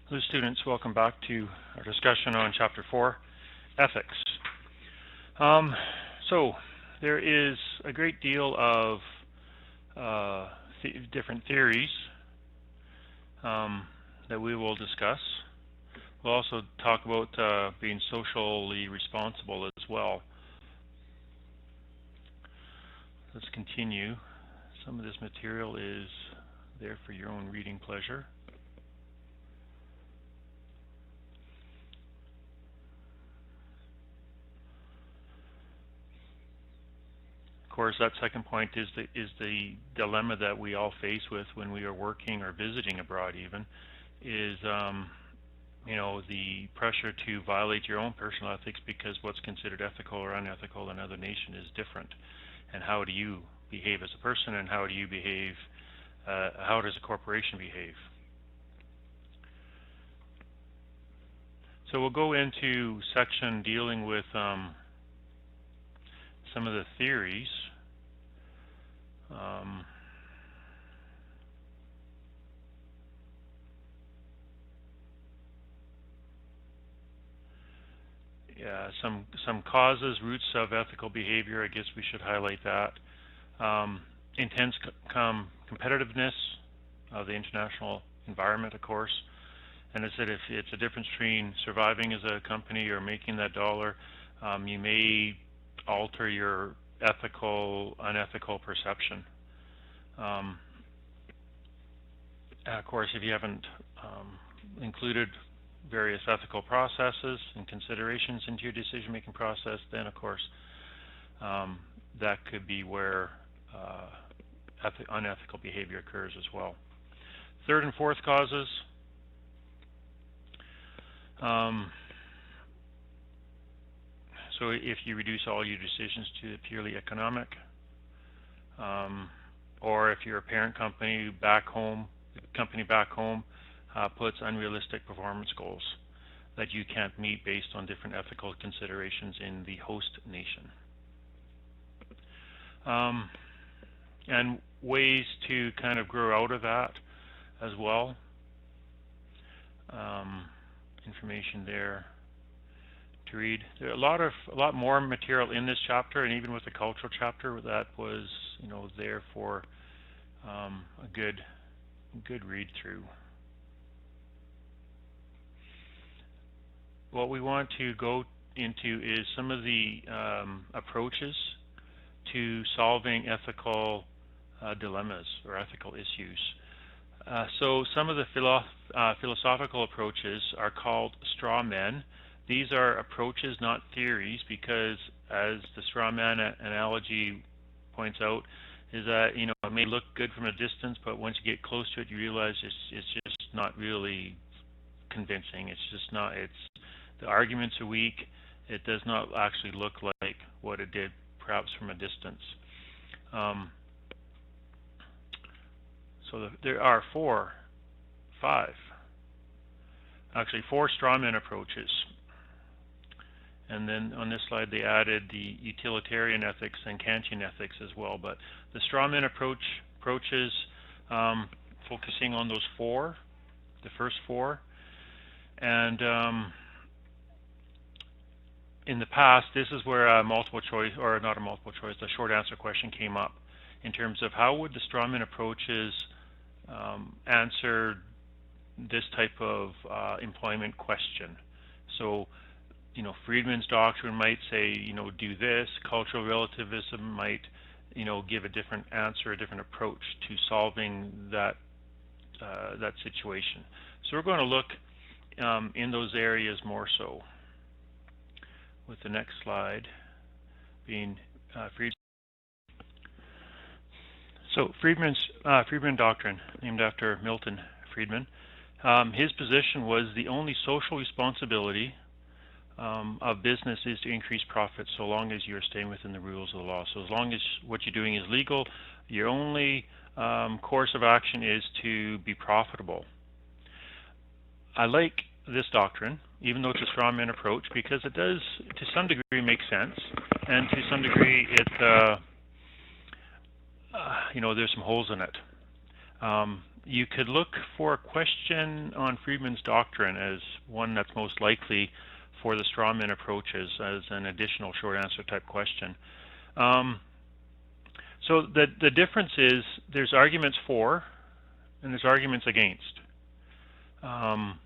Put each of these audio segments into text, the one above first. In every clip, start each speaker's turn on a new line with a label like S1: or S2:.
S1: Hello students, welcome back to our discussion on Chapter 4, Ethics. So there is a great deal of different theories that we will discuss. We'll also talk about being socially responsible as well. Let's continue. Some of this material is there for your own reading pleasure. Of course, that second point is the dilemma that we all face with when we are working or visiting abroad. Even is the pressure to violate your own personal ethics because what's considered ethical or unethical in another nation is different. And how do you behave as a person, and how do you behave? How does a corporation behave? So we'll go into section dealing with some of the theories. Some causes, roots of ethical behavior. I guess we should highlight that. Intense competitiveness of the international environment, of course. And I said if it's a difference between surviving as a company or making that dollar, you may alter your ethical, unethical perception. Of course, if you haven't included various ethical processes and considerations into your decision-making process, then of course that could be where unethical behavior occurs as well. Third and fourth causes. So if you reduce all your decisions to purely economic, or if you're a parent company back home, the company back home puts unrealistic performance goals that you can't meet based on different ethical considerations in the host nation. And ways to kind of grow out of that as well. Information there to read. There are a lot more material in this chapter, and even with the cultural chapter that was, there for a good read through. What we want to go into is some of the approaches to solving ethical dilemmas or ethical issues. So some of the philosophical approaches are called straw men. These are approaches, not theories, because as the straw man analogy points out, is that it may look good from a distance, but once you get close to it, you realize it's just not really convincing. It's just not. The arguments are weak. It does not actually look like what it did, perhaps from a distance. So there are four strawman approaches. And then on this slide they added the utilitarian ethics and Kantian ethics as well. But the strawman approaches focusing on those four, the first four. And in the past, this is where a multiple choice, or not a multiple choice, a short answer question came up in terms of how would the strawman approaches answer this type of employment question. So, Friedman's doctrine might say, do this. Cultural relativism might, give a different answer, a different approach to solving that situation. So we're going to look in those areas more so. With the next slide being Friedman. So Freeman Doctrine, named after Milton Friedman. His position was the only social responsibility of business is to increase profits so long as you're staying within the rules of the law. So as long as what you're doing is legal, your only course of action is to be profitable. I like this doctrine, even though it's a straw man approach, because it does, to some degree, make sense, and to some degree, it there's some holes in it. You could look for a question on Freeman's Doctrine as one that's most likely for the strawman approaches as an additional short answer type question. So the difference is there's arguments for and there's arguments against. Some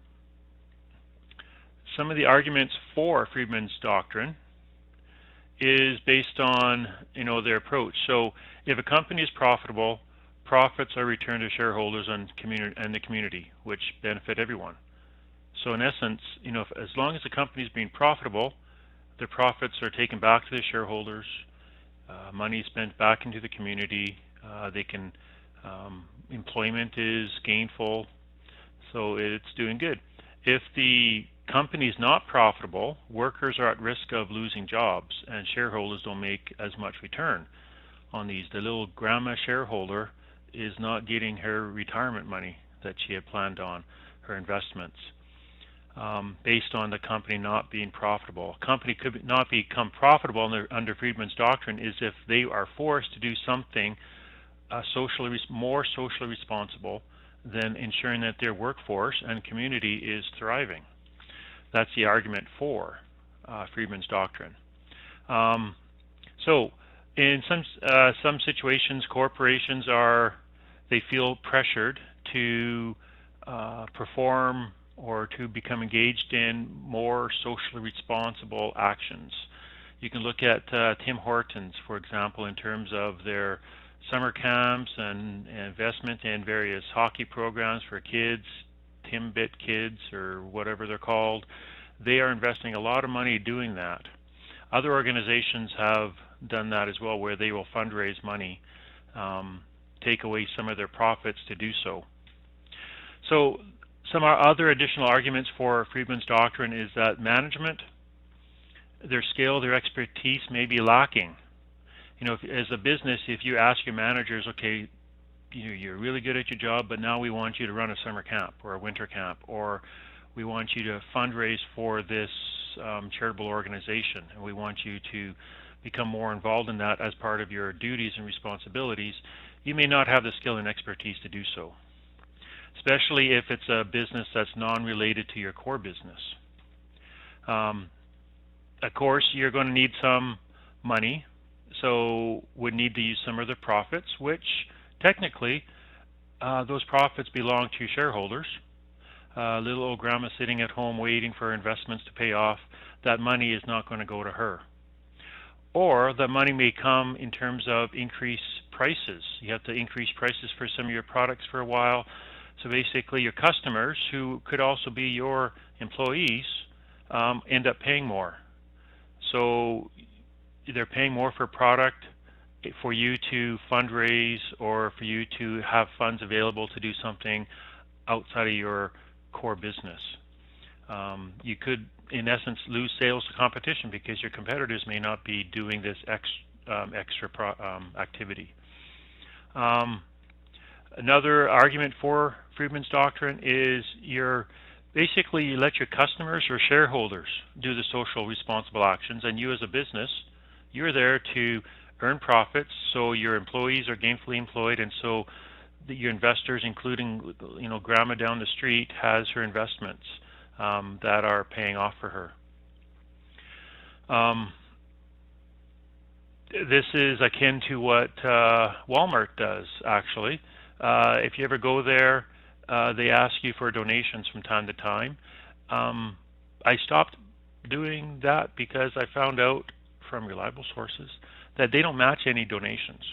S1: of the arguments for Freeman's Doctrine is based on their approach. So if a company is profitable, profits are returned to shareholders and the community, which benefit everyone. So in essence, as long as the company is being profitable, the profits are taken back to the shareholders, money is spent back into the community, employment is gainful, so it's doing good. If the company is not profitable, workers are at risk of losing jobs and shareholders don't make as much return on these. The little grandma shareholder is not getting her retirement money that she had planned on, her investments, based on the company not being profitable. A company could not become profitable under Friedman's Doctrine is if they are forced to do something more socially responsible than ensuring that their workforce and community is thriving. That's the argument for Friedman's Doctrine. So in some situations, corporations they feel pressured to perform or to become engaged in more socially responsible actions. You can look at Tim Hortons, for example, in terms of their summer camps and investment in various hockey programs for kids, Timbit kids or whatever they're called. They are investing a lot of money doing that. Other organizations have done that as well, where they will fundraise money, take away some of their profits to do so. So some other additional arguments for Friedman's Doctrine is that management, their skill, their expertise may be lacking. As a business, if you ask your managers, okay, you're really good at your job, but now we want you to run a summer camp or a winter camp, or we want you to fundraise for this charitable organization, and we want you to become more involved in that as part of your duties and responsibilities, you may not have the skill and expertise to do so, especially if it's a business that's non-related to your core business. Of course, you're going to need some money, so would need to use some of the profits, which technically those profits belong to shareholders. Little old grandma sitting at home waiting for investments to pay off, that money is not going to go to her. Or the money may come in terms of increased prices. You have to increase prices for some of your products for a while. So basically your customers, who could also be your employees, end up paying more. So they're paying more for product for you to fundraise or for you to have funds available to do something outside of your core business. You could, in essence, lose sales to competition because your competitors may not be doing this extra activity. Another argument for Friedman's Doctrine is basically you let your customers or shareholders do the social responsible actions, and you as a business, you're there to earn profits, so your employees are gainfully employed, and so your investors, including grandma down the street, has her investments that are paying off for her. This is akin to what Walmart does, actually. If you ever go there, they ask you for donations from time to time. I stopped doing that because I found out from reliable sources that they don't match any donations.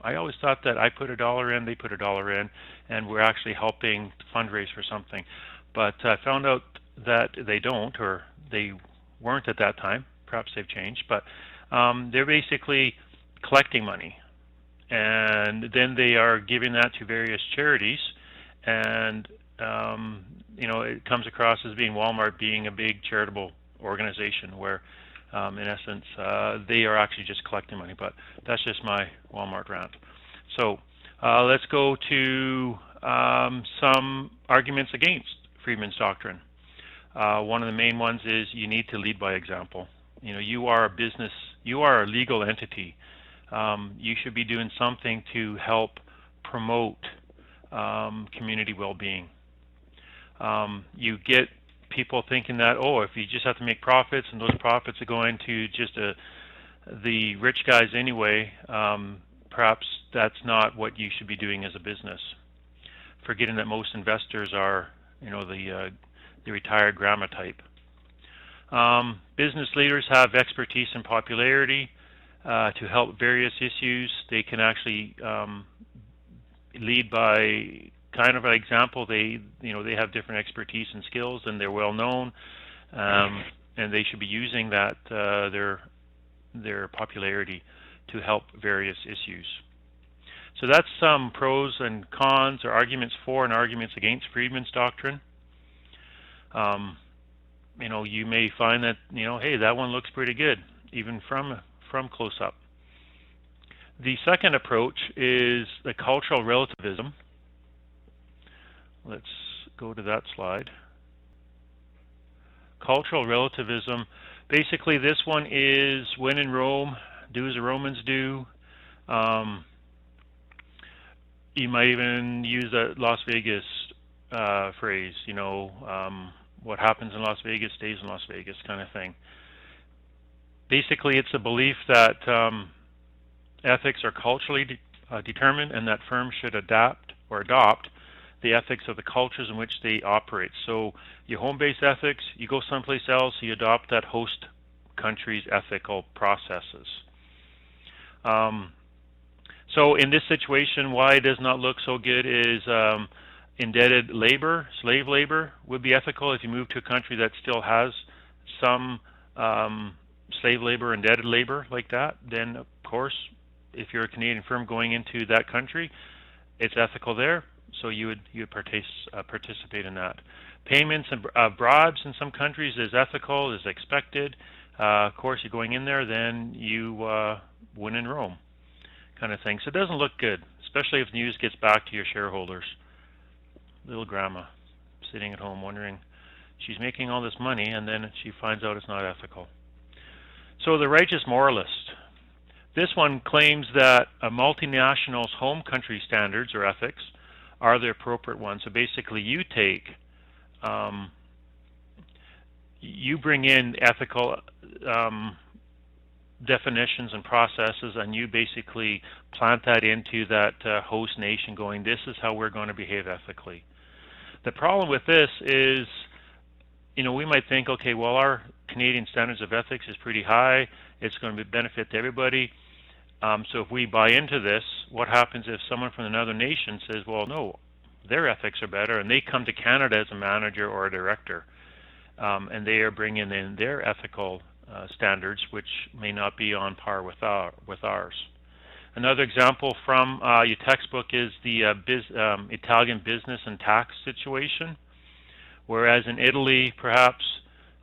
S1: I always thought that I put $1 in, they put $1 in, and we're actually helping fundraise for something. But I found out that they don't, or they weren't at that time. Perhaps they've changed, but they're basically collecting money, and then they are giving that to various charities, and it comes across as being Walmart being a big charitable organization where in essence they are actually just collecting money. But that's just my Walmart rant. So let's go to some arguments against Friedman's Doctrine. One of the main ones is you need to lead by example. You are a business, you are a legal entity. You should be doing something to help promote community well-being. You get people thinking that, oh, if you just have to make profits and those profits are going to just the rich guys anyway, perhaps that's not what you should be doing as a business. Forgetting that most investors are, the retired grandma type. Business leaders have expertise and popularity to help various issues. They can actually lead by kind of an example. They have different expertise and skills, and they're well known, and they should be using that their popularity to help various issues. So that's some pros and cons, or arguments for and arguments against Freedman's doctrine. You may find that, hey, that one looks pretty good, even from close up. The second approach is the cultural relativism. Let's go to that slide. Cultural relativism. Basically, this one is when in Rome, do as the Romans do. You might even use that Las Vegas phrase, what happens in Las Vegas stays in Las Vegas kind of thing. Basically, it's a belief that ethics are culturally determined, and that firms should adapt or adopt the ethics of the cultures in which they operate. So your home-based ethics, you go someplace else, you adopt that host country's ethical processes. So in this situation, why it does not look so good is indebted labor, slave labor, would be ethical. If you move to a country that still has some slave labor, indebted labor like that, then of course, if you're a Canadian firm going into that country, it's ethical there, so you would participate in that. Payments and bribes in some countries is ethical, is expected. Of course, you're going in there, then you win in Rome, kind of thing. So it doesn't look good, especially if news gets back to your shareholders. Little grandma sitting at home wondering, she's making all this money, and then she finds out it's not ethical. So the Righteous Moralist. This one claims that a multinational's home country standards or ethics are the appropriate ones. So basically, you bring in ethical definitions and processes, and you basically plant that into that host nation, going, this is how we're going to behave ethically. The problem with this is, we might think, okay, well, our Canadian standards of ethics is pretty high. It's going to benefit everybody. So if we buy into this, what happens if someone from another nation says, well, no, their ethics are better, and they come to Canada as a manager or a director, and they are bringing in their ethical standards, which may not be on par with ours. Another example from your textbook is the Italian business and tax situation. Whereas in Italy, perhaps,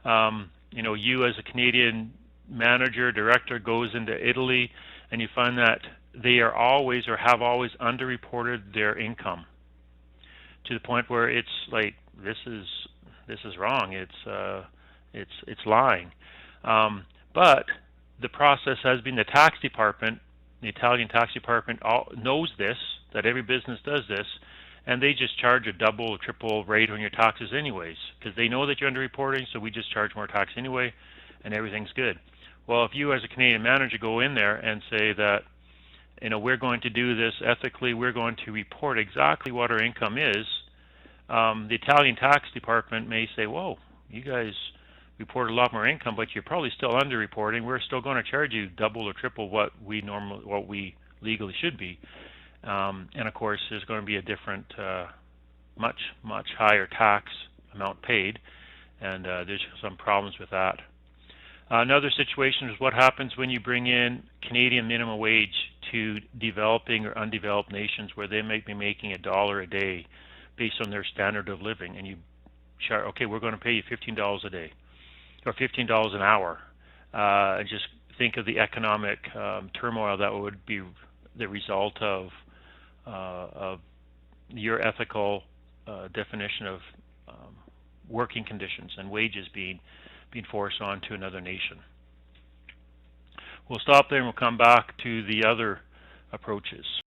S1: you as a Canadian manager, director goes into Italy, and you find that they are always or have always underreported their income to the point where it's like, this is wrong. It's lying. But the process has been the tax department, the Italian tax department knows this, that every business does this, and they just charge a double or triple rate on your taxes anyways, because they know that you're underreporting, so we just charge more tax anyway, and everything's good. Well, if you as a Canadian manager go in there and say that, we're going to do this ethically, we're going to report exactly what our income is, the Italian tax department may say, whoa, you guys report a lot more income, but you're probably still underreporting. We're still going to charge you double or triple what we legally should be. And of course, there's going to be a different, much higher tax amount paid, and there's some problems with that. Another situation is what happens when you bring in Canadian minimum wage to developing or undeveloped nations where they might be making $1 a day based on their standard of living, and you charge, okay, we're going to pay you $15 a day or $15 an hour. And just think of the economic turmoil that would be the result of your ethical definition of working conditions and wages being forced onto another nation. We'll stop there and we'll come back to the other approaches.